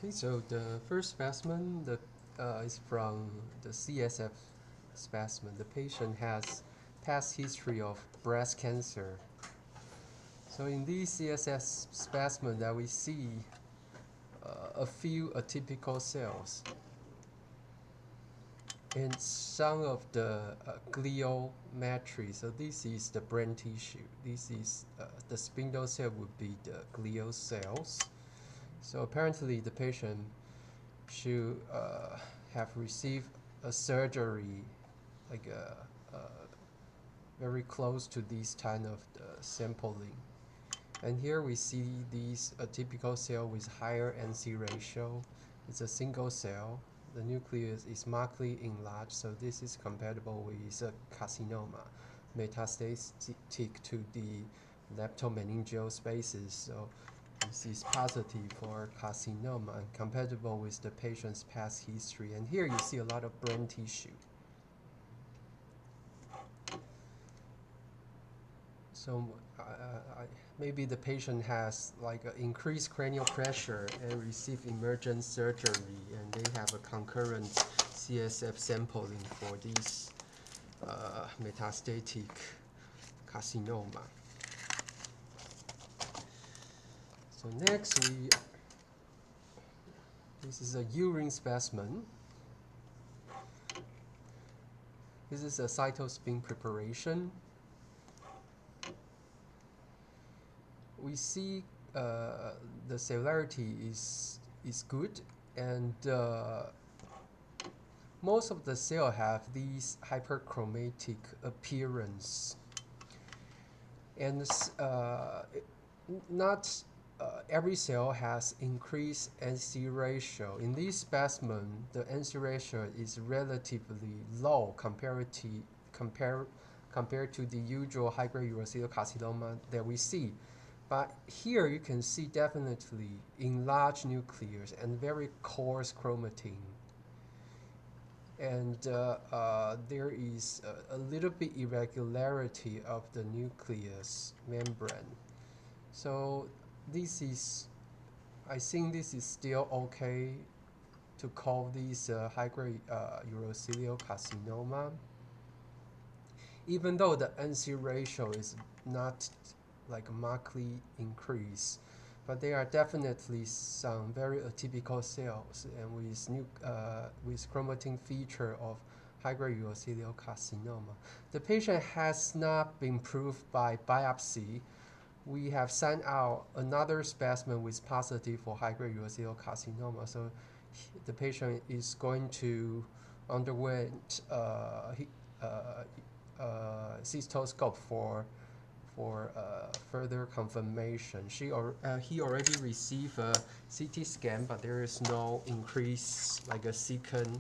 Okay, so the first specimen is from the CSF specimen. The patient has past history of breast cancer. So in these CSF specimen that we see a few atypical cells and some of the glial matrix. So this is the brain tissue. This is the spindle cell would be the glial cells. So apparently the patient should have received a surgery like very close to this kind of sampling. And here we see these a typical cell with higher NC ratio. It's a single cell. The nucleus is markedly enlarged, so this is compatible with a carcinoma, metastatic to the leptomeningeal spaces. So this is positive for carcinoma and compatible with the patient's past history. And here you see a lot of brain tissue. So maybe the patient has like increased cranial pressure and receive emergent surgery, and they have a concurrent CSF sampling for this metastatic carcinoma. So next this is a urine specimen. This is a cytospin preparation. We see the cellularity is good, and most of the cell have these hyperchromatic appearance, and not every cell has increased NC ratio. In this specimen, the NC ratio is relatively low compared to the usual high-grade urothelial carcinoma that we see. But here you can see definitely enlarged nucleus and very coarse chromatin. And there is a little bit irregularity of the nucleus membrane. So this is, I think this is still okay to call this high-grade urothelial carcinoma, even though the NC ratio is not like markedly increased. But there are definitely some very atypical cells and with chromatin feature of high-grade urothelial carcinoma. The patient has not been proved by biopsy. We have sent out another specimen with positive for high-grade urothelial carcinoma. So the patient is going to underwent cystoscope for further confirmation. He already received a CT scan, but there is no increase like a second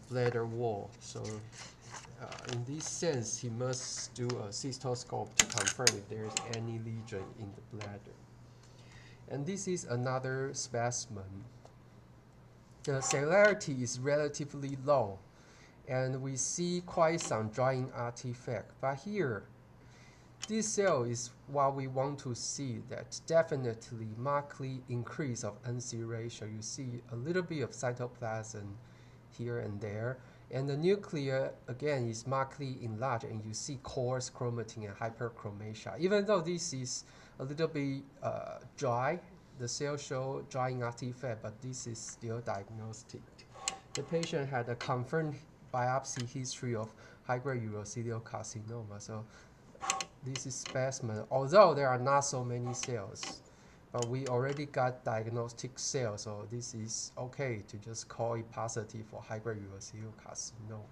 bladder wall. So in this sense, he must do a cystoscope to confirm if there is any lesion in the bladder. And this is another specimen. The cellularity is relatively low, and we see quite some drying artifact. But here, this cell is what we want to see, that definitely markedly increase of NC ratio. You see a little bit of cytoplasm here and there. And the nucleus, again, is markedly enlarged, and you see coarse chromatin and hyperchromasia. Even though this is a little bit dry, the cell show drying artifact, but this is still diagnostic. The patient had a confirmed biopsy history of high-grade urothelial carcinoma. So this is specimen, although there are not so many cells, but we already got diagnostic cells, so this is okay to just call it positive for high-grade urothelial carcinoma.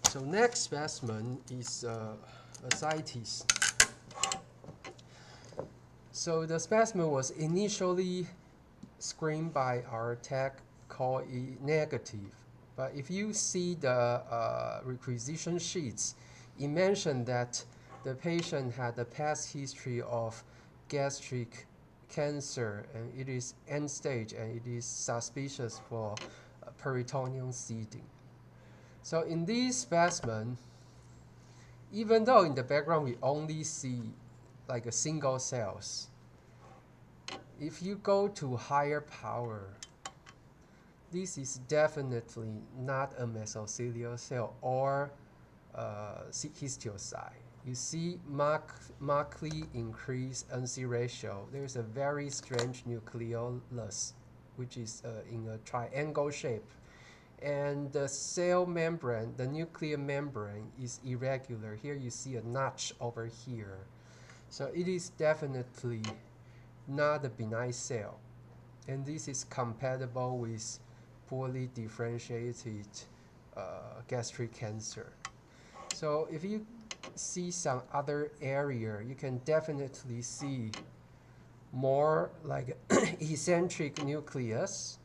So next specimen is ascites. So the specimen was initially screened by our tech, called it negative. But if you see the requisition sheets, it mentioned that the patient had a past history of gastric cancer, and it is end stage, and it is suspicious for peritoneal seeding. So in this specimen, even though in the background we only see like a single cells. If you go to higher power, this is definitely not a mesothelial cell or histiocyte. You see markedly increased NC ratio. There's a very strange nucleolus, which is in a triangle shape. And the cell membrane, the nuclear membrane, is irregular. Here you see a notch over here. So it is definitely not a benign cell. And this is compatible with poorly differentiated gastric cancer. So if you see some other area, you can definitely see more like eccentric nucleus,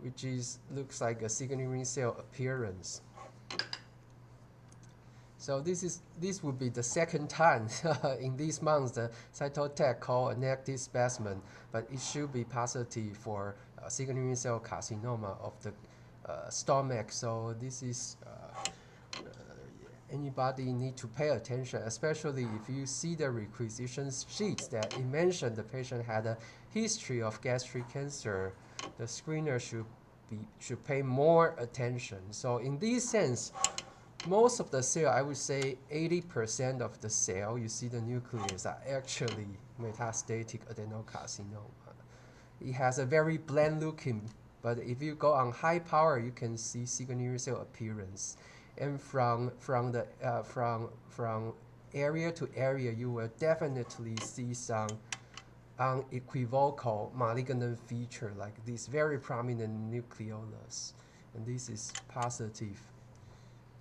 which looks like a signaling cell appearance. So this would be the second time in these months the Cytotech called a negative specimen, but it should be positive for signaling cell carcinoma of the stomach. So this is anybody need to pay attention, especially if you see the requisition sheets that it mentioned the patient had a history of gastric cancer. The screener should pay more attention. So in this sense, most of the cell, I would say 80% of the cell, you see the nucleus are actually metastatic adenocarcinoma. It has a very bland looking, but if you go on high power, you can see signaling cell appearance. And from area to area, you will definitely see some unequivocal malignant feature like this very prominent nucleolus, and this is positive.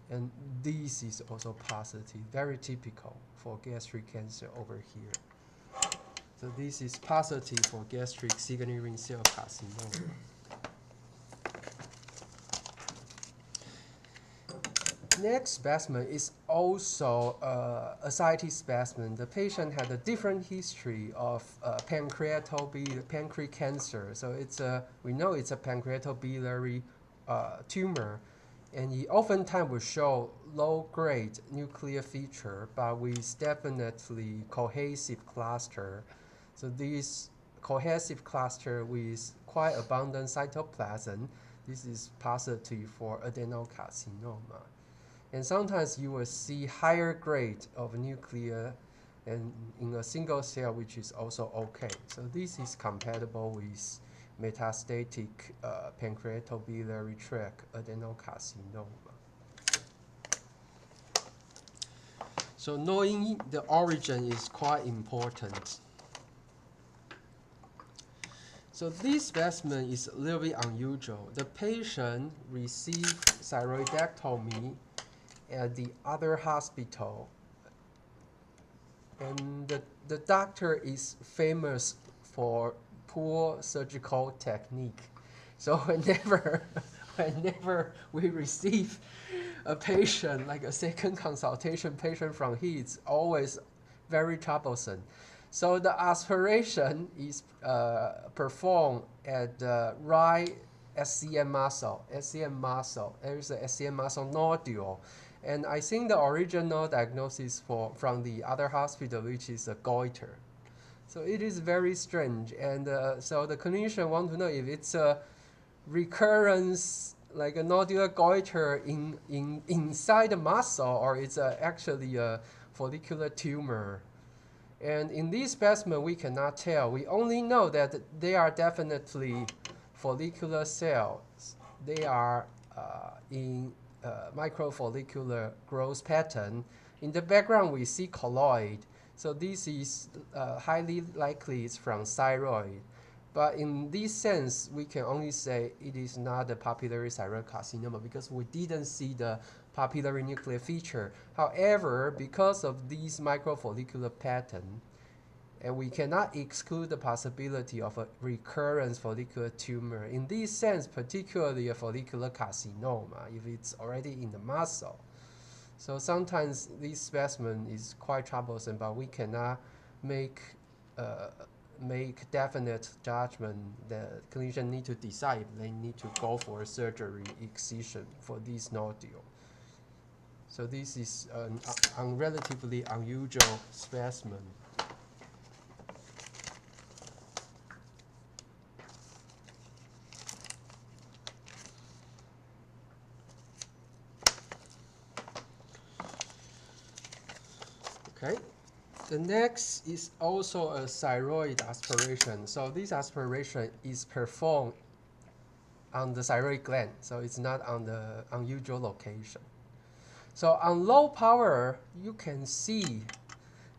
And this is also positive, very typical for gastric cancer over here. So this is positive for gastric signaling cell carcinoma. Next specimen is also ascites specimen. The patient had a different history of pancreatic cancer. So we know it's a pancreatobiliary tumor. And it oftentimes will show low-grade nuclear feature, but with definitely cohesive cluster. So this cohesive cluster with quite abundant cytoplasm, this is positive for adenocarcinoma. And sometimes you will see higher grade of nuclear and in a single cell, which is also okay. So this is compatible with metastatic pancreatobiliary tract adenocarcinoma. So knowing the origin is quite important. So this specimen is a little bit unusual. The patient received thyroidectomy at the other hospital, and the doctor is famous for poor surgical technique. So whenever we receive a patient, like a second consultation patient from him, it's always very troublesome. So the aspiration is performed at the right SCM muscle. There is a SCM muscle nodule. And I think the original diagnosis from the other hospital, which is a goiter. So it is very strange. And so the clinician want to know if it's a recurrence, like a nodular goiter inside the muscle, or it's actually a follicular tumor. And in this specimen, we cannot tell. We only know that they are definitely follicular cells. They are in microfollicular growth pattern. In the background, we see colloid. So this is highly likely it's from thyroid. But in this sense, we can only say it is not a papillary thyroid carcinoma because we didn't see the papillary nuclear feature. However, because of these microfollicular pattern, and we cannot exclude the possibility of a recurrent follicular tumor. In this sense, particularly a follicular carcinoma, if it's already in the muscle. So sometimes this specimen is quite troublesome, but we cannot make definite judgment. The clinician need to decide if they need to go for a surgery excision for this nodule. So this is a relatively unusual specimen. Okay. The next is also a thyroid aspiration. So this aspiration is performed on the thyroid gland, so it's not on the unusual location. So on low power, you can see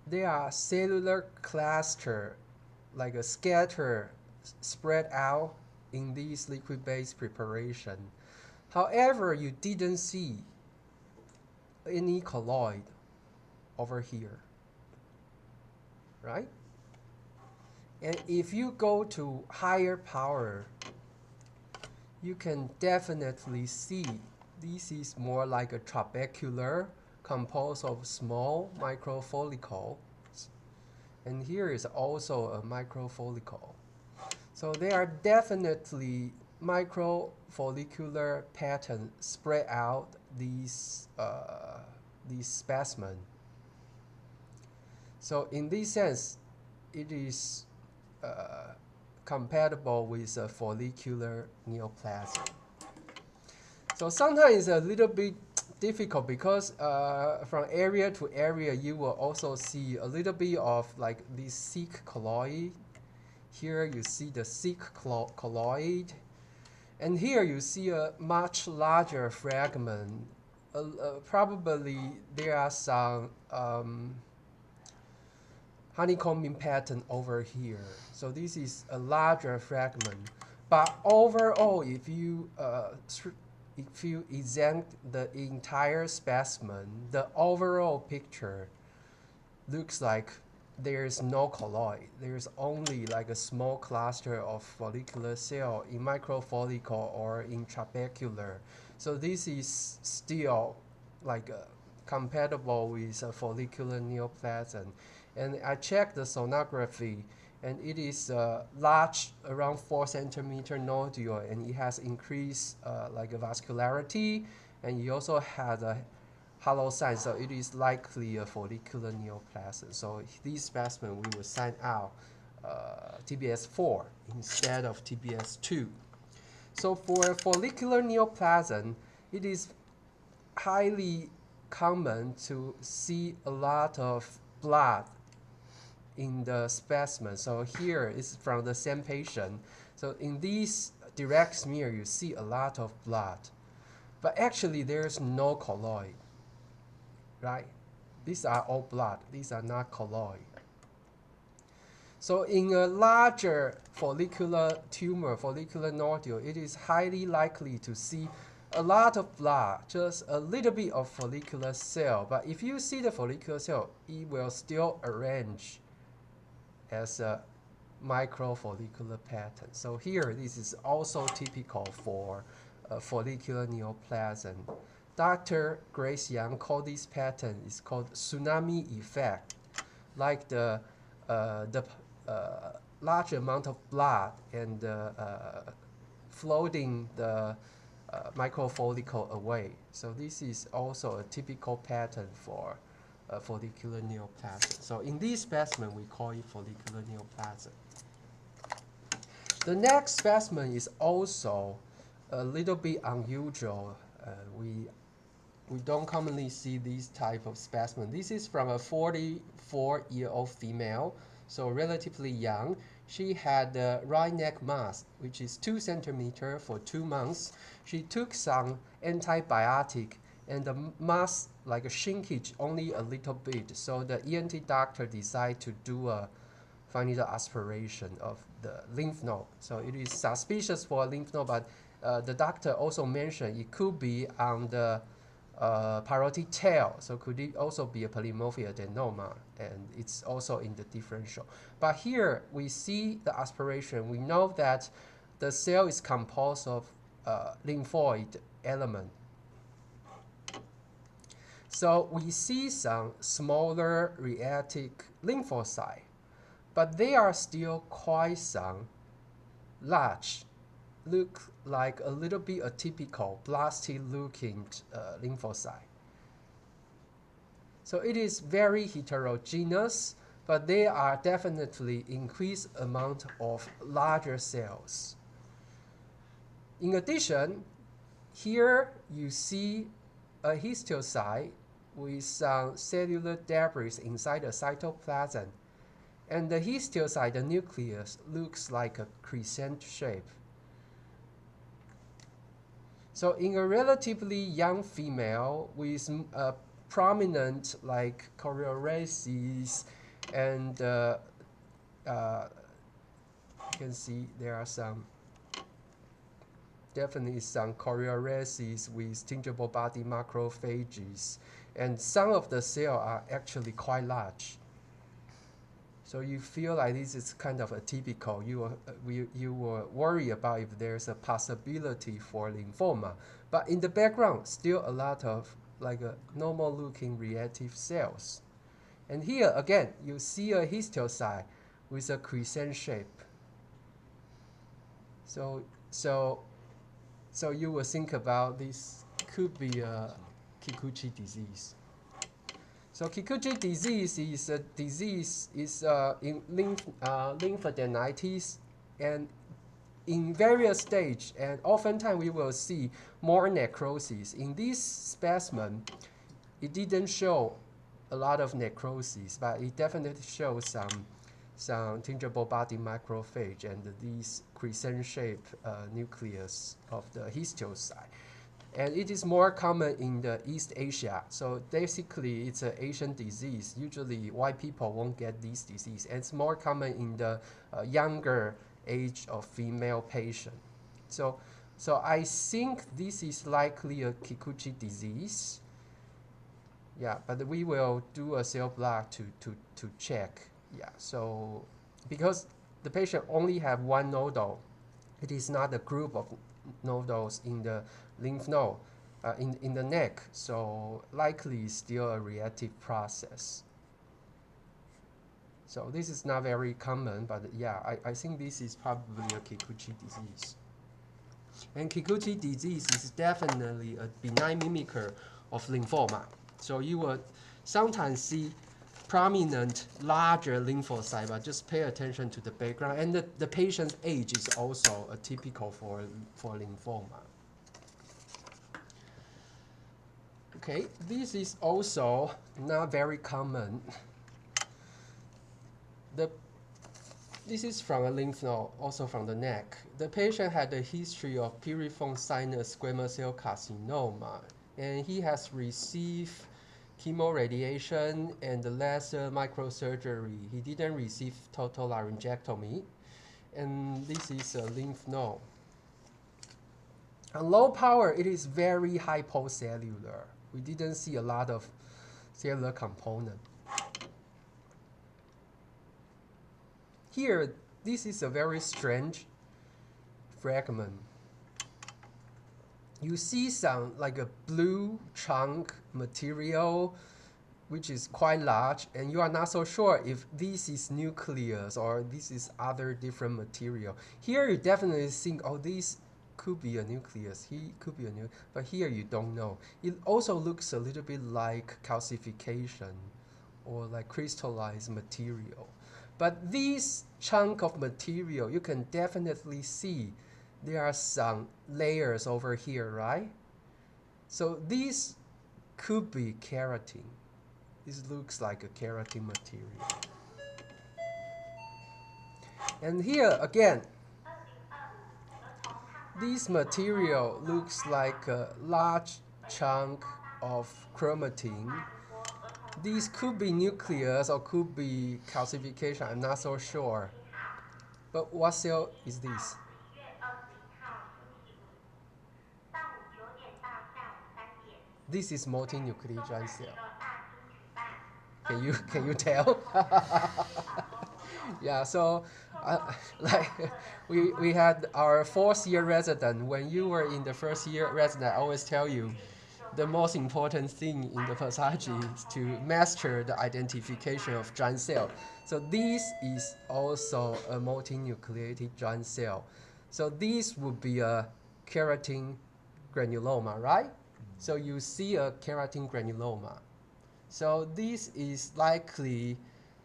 there are cellular cluster, like a scatter spread out in this liquid-based preparation. However, you didn't see any colloid over here, right? And if you go to higher power, you can definitely see this is more like a trabecular composed of small microfollicles. And here is also a microfollicle. So they are definitely microfollicular pattern spread out these specimen. So in this sense, it is compatible with a follicular neoplasm. So sometimes it's a little bit difficult because from area to area, you will also see a little bit of like this thick colloid. Here you see the thick colloid. And here you see a much larger fragment. Probably there are some honeycombing pattern over here. So this is a larger fragment. But overall, if you examine the entire specimen, the overall picture looks like there's no colloid. There's only like a small cluster of follicular cell in microfollicle or in trabecular. So this is still like compatible with a follicular neoplasm. And I checked the sonography, and it is large, around 4 centimeter nodule, and it has increased like a vascularity, and it also has a hollow sign, so it is likely a follicular neoplasm. So this specimen we will sign out TBS4 instead of TBS2. So for follicular neoplasm, it is highly common to see a lot of blood in the specimen. So here is from the same patient. So in this direct smear, you see a lot of blood. But actually, there's no colloid, right? These are all blood. These are not colloid. So in a larger follicular tumor, follicular nodule, it is highly likely to see a lot of blood, just a little bit of follicular cell. But if you see the follicular cell, it will still arrange as a microfollicular pattern. So here, this is also typical for follicular neoplasm. Dr. Grace Yang called this pattern is called tsunami effect, like the large amount of blood and floating the microfollicle away. So this is also a typical pattern for follicular neoplasm. So in this specimen, we call it follicular neoplasm. The next specimen is also a little bit unusual. We don't commonly see this type of specimen. This is from a 44-year-old female, so relatively young. She had a right neck mass, which is 2 centimeters for 2 months. She took some antibiotic, and the mass, like a shrinkage, only a little bit. So the ENT doctor decided to do a fundus aspiration of the lymph node. So it is suspicious for a lymph node, but the doctor also mentioned it could be on the parotid tail. So could it also be a polymorphic adenoma? And it's also in the differential. But here we see the aspiration. We know that the cell is composed of lymphoid element. So we see some smaller reactive lymphocytes, but they are still quite some large, look like a little bit atypical, blasty looking lymphocyte. So it is very heterogeneous, but there are definitely increased amount of larger cells. In addition, here you see a histiocyte with some cellular debris inside the cytoplasm. And the histiocyte, the nucleus, looks like a crescent shape. So in a relatively young female with a prominent like chorioresis and you can see there are definitely some chorioresis with tingible body macrophages, and some of the cells are actually quite large. So you feel like this is kind of atypical. You were worried about if there's a possibility for lymphoma, but in the background, still a lot of like a normal-looking reactive cells. And here again, you see a histiocyte with a crescent shape. So you will think about this could be a Kikuchi disease. So Kikuchi disease is a disease in lymphadenitis, and in various stages, and oftentimes we will see more necrosis. In this specimen, it didn't show a lot of necrosis, but it definitely shows some tingible body macrophage and these crescent-shaped nucleus of the histiocyte. And it is more common in the East Asia. So basically, it's an Asian disease. Usually, white people won't get this disease. And it's more common in the younger age of female patient. So I think this is likely a Kikuchi disease. Yeah, but we will do a cell block to check. Yeah, so because the patient only have one nodule, it is not a group of nodules in the lymph node, in the neck, so likely still a reactive process. So this is not very common, but yeah, I think this is probably a Kikuchi disease. And Kikuchi disease is definitely a benign mimicker of lymphoma. So you will sometimes see prominent larger lymphocyte, but just pay attention to the background. And the patient's age is also atypical for lymphoma. Okay, this is also not very common. This is from a lymph node, also from the neck. The patient had a history of piriform sinus squamous cell carcinoma, and he has received chemoradiation and laser microsurgery. He didn't receive total laryngectomy, and this is a lymph node. On low power, it is very hypocellular. We didn't see a lot of cellular component. Here, this is a very strange fragment. You see some like a blue chunk material which is quite large, and you are not so sure if this is nucleus or this is other different material. Here you definitely think, oh, this could be a nucleus, he could be a nucleus, but here you don't know. It also looks a little bit like calcification or like crystallized material. But this chunk of material, you can definitely see there are some layers over here, right? So this could be keratin. This looks like a keratin material. And here again, this material looks like a large chunk of chromatin. These could be nucleus or could be calcification, I'm not so sure. But what cell is this? This is multinucleogen cell. Can you tell? Yeah, so like we had our 4th year resident. When you were in the 1st year resident, I always tell you the most important thing in the pathology is to master the identification of giant cell. So this is also a multinucleated giant cell. So this would be a keratin granuloma, right? So you see a keratin granuloma. So this is likely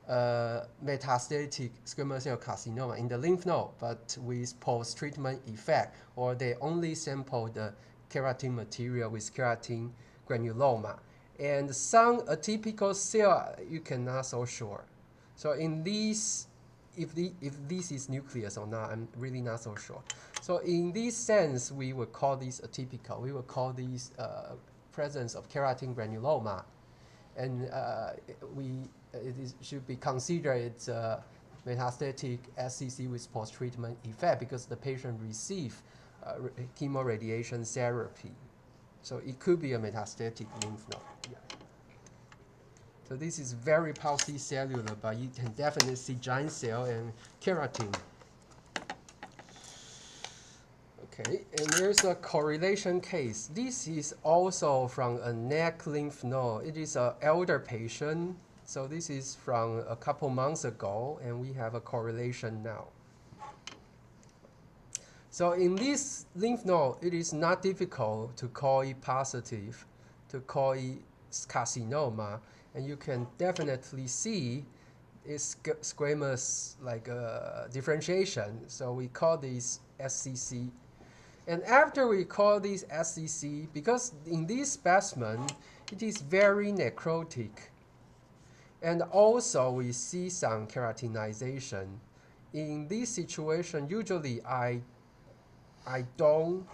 metastatic squamous cell carcinoma in the lymph node, but with post-treatment effect, or they only sample the keratin material with keratin granuloma. And some atypical cell, you cannot so sure. So in these, if this is nucleus or not, I'm really not so sure. So in this sense, we would call these atypical. We would call these presence of keratin granuloma, and should be considered metastatic SCC with post-treatment effect because the patient received chemoradiation therapy. So it could be a metastatic lymph node. Yeah. So this is very paucicellular, but you can definitely see giant cell and keratin. Okay, and there's a correlation case. This is also from a neck lymph node. It is an elder patient. So this is from a couple months ago, and we have a correlation now. So in this lymph node, it is not difficult to call it positive, to call it carcinoma, and you can definitely see its squamous differentiation. So we call this SCC. And after we call this SCC, because in this specimen, it is very necrotic. And also we see some keratinization. In this situation, usually I don't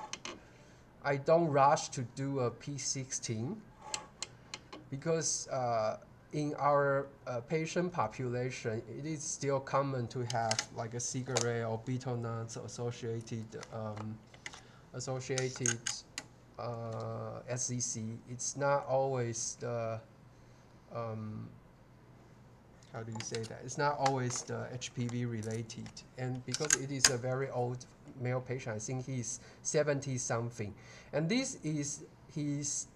rush to do a P16 because in our patient population, it is still common to have like a cigarette or betel nuts associated SCC. It's not always the how do you say that? It's not always the HPV related, and because it is a very old male patient, I think he's 70 something, and this is his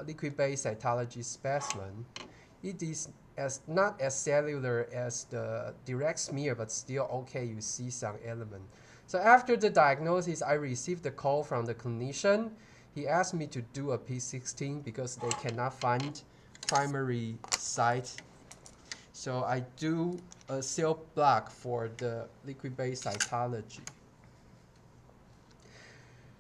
liquid-based cytology specimen. It is not as cellular as the direct smear, but still okay. You see some element. So after the diagnosis, I received a call from the clinician. He asked me to do a P16 because they cannot find primary site. So I do a cell block for the liquid-based cytology.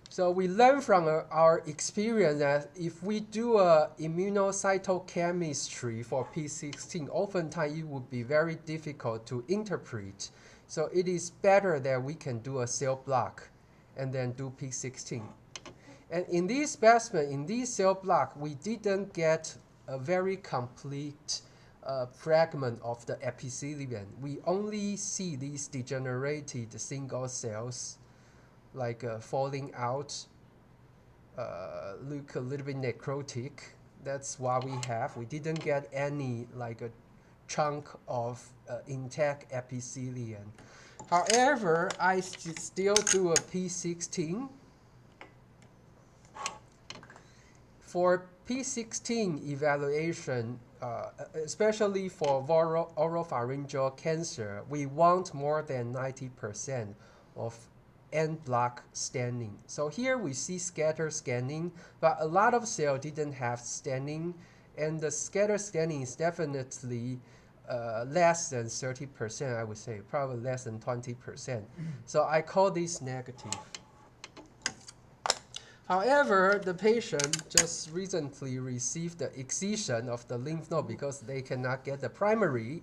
So we learn from our experience that if we do a immunocytochemistry for P16, oftentimes it would be very difficult to interpret. So it is better that we can do a cell block and then do P16. And in this specimen, in this cell block, we didn't get a very complete fragment of the epithelium. We only see these degenerated single cells like falling out, look a little bit necrotic. That's what we have. We didn't get any like a chunk of intact epithelium. However, I still do a P16. For P16 evaluation, especially for oropharyngeal cancer, we want more than 90% of en bloc staining. So here we see scatter staining, but a lot of cells didn't have staining, and the scatter staining is definitely less than 30%, I would say, probably less than 20%. So I call this negative. However, the patient just recently received the excision of the lymph node because they cannot get the primary.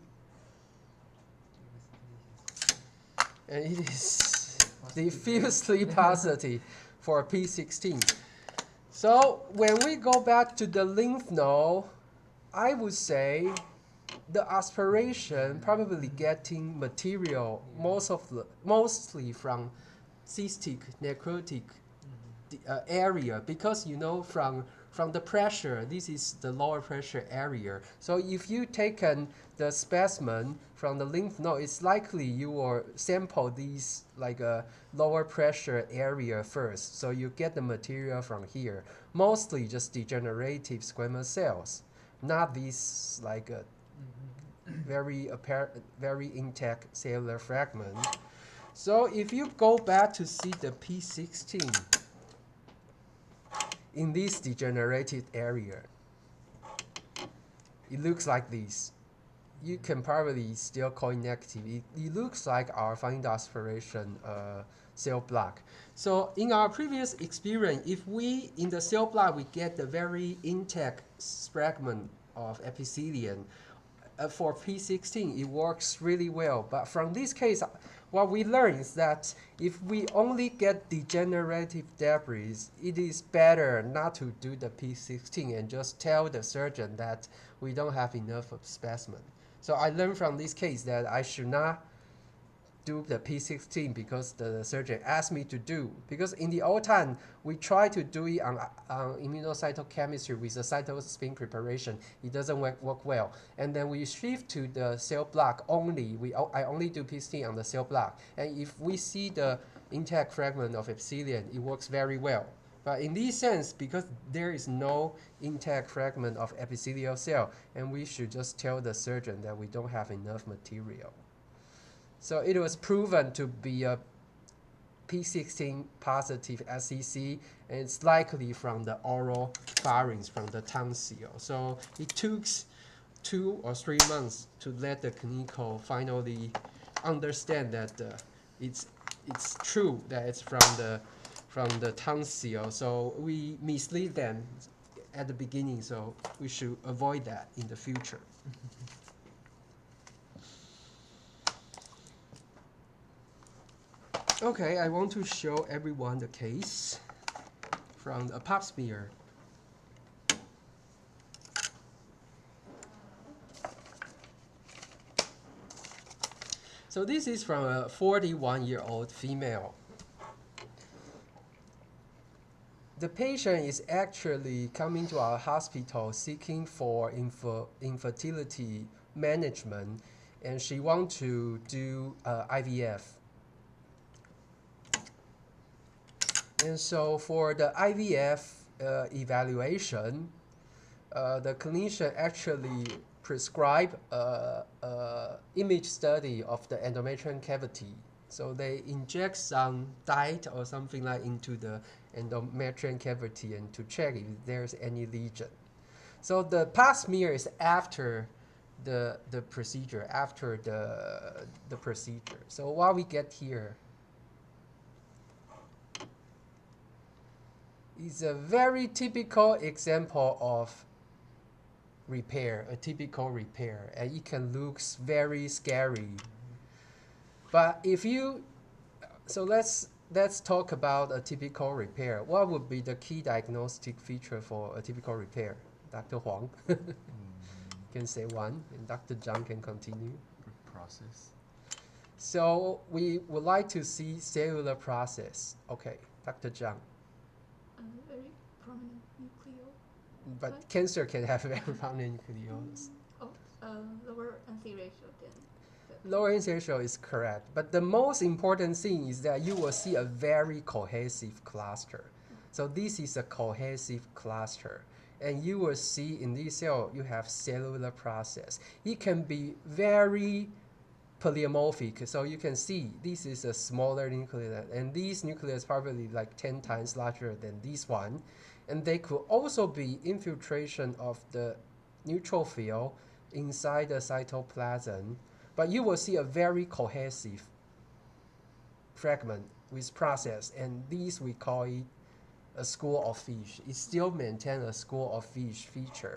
And it is diffusely positive for P16. So when we go back to the lymph node, I would say the aspiration probably getting material mostly from cystic necrotic area, because you know from the pressure, this is the lower pressure area. So if you taken the specimen from the lymph node, it's likely you will sample these like a lower pressure area first. So you get the material from here, mostly just degenerative squamous cells, not these like a very intact cellular fragment. So if you go back to see the P16 in this degenerated area, it looks like this. You can probably still call it negative. It looks like our finding aspiration cell block. So in our previous experience, if we, in the cell block, we get the very intact fragment of epithelium, for P16, it works really well. But from this case, what we learned is that if we only get degenerative debris, it is better not to do the P16 and just tell the surgeon that we don't have enough of specimen. So I learned from this case that I should not do the P16 because the surgeon asked me to do. Because in the old time, we try to do it on immunocytochemistry with the cytospin preparation. It doesn't work well. And then we shift to the cell block only. I only do P16 on the cell block. And if we see the intact fragment of epithelium, it works very well. But in this sense, because there is no intact fragment of epithelial cell, and we should just tell the surgeon that we don't have enough material. So it was proven to be a P16 positive SCC, and it's likely from the oral pharynx, from the tonsil. So it took 2 or 3 months to let the clinical finally understand that it's true that it's from the tonsil. So we mislead them at the beginning, so we should avoid that in the future. Okay, I want to show everyone the case from a pap smear. So this is from a 41-year-old female. The patient is actually coming to our hospital seeking for infertility management, and she wants to do IVF. And so for the IVF evaluation, the clinician actually prescribed image study of the endometrial cavity. So they inject some dye or something like into the endometrial cavity and to check if there's any lesion. So the pap smear is after the procedure, after the procedure. So what we get here is a very typical example of repair, a typical repair, and it can look very scary. But if you, so let's talk about a typical repair. What would be the key diagnostic feature for a typical repair? Dr. Huang can say one, and Dr. Zhang can continue. Process. So we would like to see cellular process. Okay, Dr. Zhang. Very prominent nucleo. But cancer can have very prominent nucleolus. Lower NC ratio then. Lower NC ratio is correct, but the most important thing is that you will see a very cohesive cluster. So this is a cohesive cluster, and you will see in this cell you have cellular process. It can be very polymorphic, so you can see this is a smaller nucleus, and this nucleus is probably like 10 times larger than this one, and they could also be infiltration of the neutrophil inside the cytoplasm, but you will see a very cohesive fragment with process, and these we call it a school of fish. It still maintains a school of fish feature.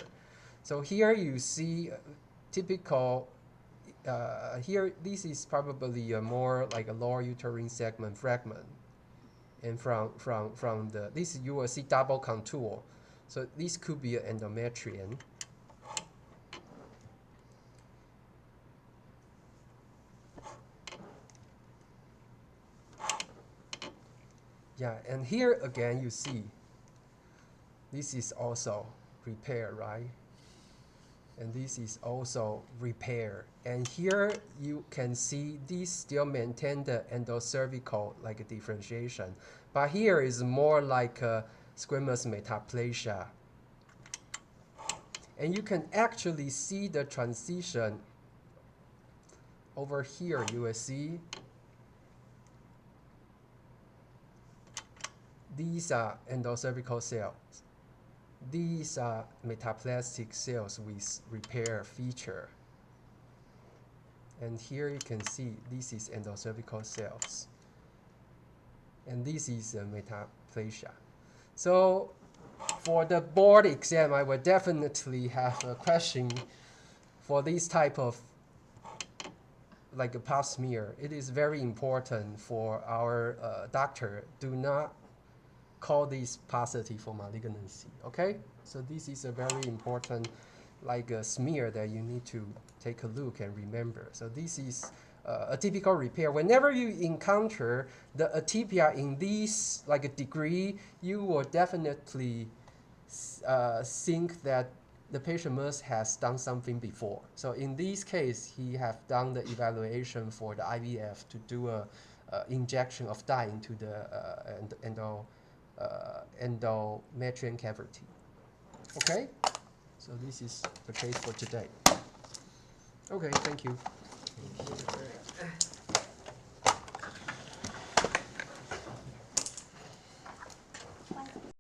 So here you see typical. Here, this is probably a more like a lower uterine segment fragment, and from the this you will see double contour. So this could be an endometrium. Yeah, and here again you see this is also repair, right? And this is also repair. And here you can see these still maintain the endocervical like a differentiation. But here is more like a squamous metaplasia. And you can actually see the transition over here. You will see these are endocervical cells. these are metaplastic cells with repair feature. And here you can see this is endocervical cells. And this is metaplasia. So for the board exam, I will definitely have a question for this type of like a pap smear. It is very important for our doctor. Do not call this positive for malignancy. Okay, so this is a very important like a smear that you need to take a look and remember. So this is a typical repair. Whenever you encounter the atypia in this like a degree, you will definitely think that the patient must has done something before. So in this case, he have done the evaluation for the IVF to do a injection of dye into the endometrium cavity. Okay, so this is the case for today. Okay, thank you. Thank you.